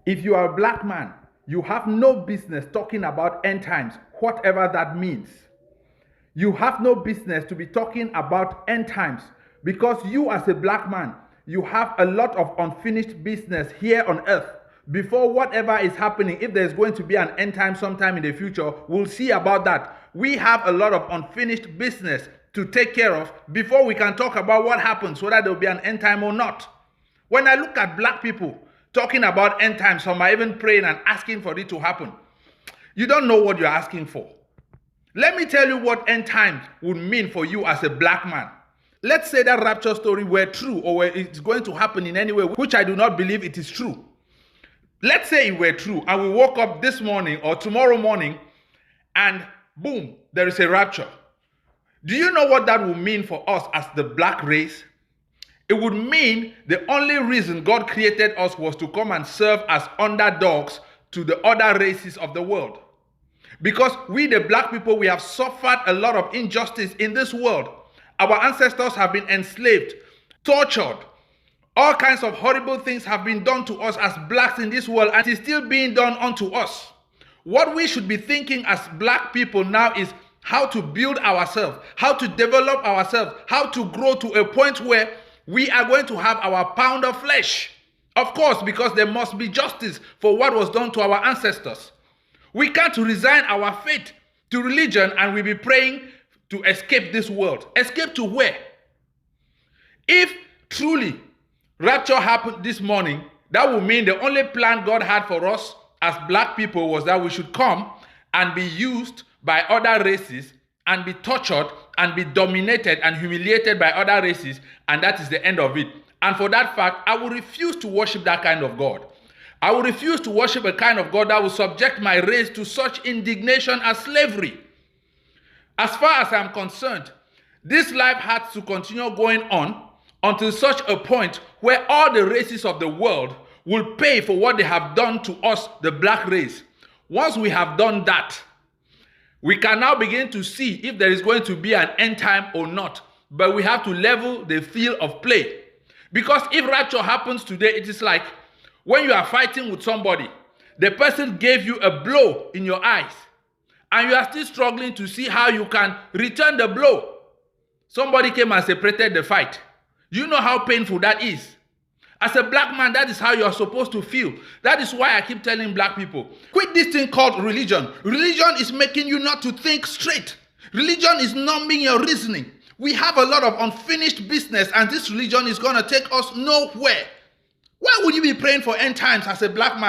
If you are a black man, you have no business talking about end times, whatever that means. You have no business to be talking about end times because you, as a black man, you have a lot of unfinished business here on earth. Before whatever is happening, if there's going to be an end time sometime in the future, we'll see about that. We have a lot of unfinished business to take care of before we can talk about what happens, whether there will be an end time or not. When I look at black people talking about end times, some are even praying and asking for it to happen. You don't know what you're asking for. Let me tell you what end times would mean for you as a black man. Let's say that rapture story were true, or it's going to happen in any way, which I do not believe it is true. Let's say it were true, and we woke up this morning or tomorrow morning, and boom, there is a rapture. Do you know what that would mean for us as the black race? It would mean the only reason God created us was to come and serve as underdogs to the other races of the world. Because we, the black people, we have suffered a lot of injustice in this world. Our ancestors have been enslaved, tortured. All kinds of horrible things have been done to us as blacks in this world, and it is still being done unto us. What we should be thinking as black people now is how to build ourselves, how to develop ourselves, how to grow to a point where we are going to have our pound of flesh. Of course, because there must be justice for what was done to our ancestors. We can't resign our faith to religion and we'll be praying to escape this world. Escape to where? If truly rapture happened this morning, that would mean the only plan God had for us as black people was that we should come and be used by other races and be tortured and be dominated and humiliated by other races, and that is the end of it. And for that fact, I will refuse to worship that kind of God. I will refuse to worship a kind of God that will subject my race to such indignation as slavery. As far as I'm concerned, this life has to continue going on until such a point where all the races of the world will pay for what they have done to us, the black race. Once we have done that, we can now begin to see if there is going to be an end time or not. But we have to level the field of play. Because if rapture happens today, it is like when you are fighting with somebody, the person gave you a blow in your eyes, and you are still struggling to see how you can return the blow. Somebody came and separated the fight. You know how painful that is. As a black man, that is how you are supposed to feel. That is why I keep telling black people, quit this thing called religion. Religion is making you not to think straight. Religion is numbing your reasoning. We have a lot of unfinished business, and this religion is going to take us nowhere. Why would you be praying for end times as a black man?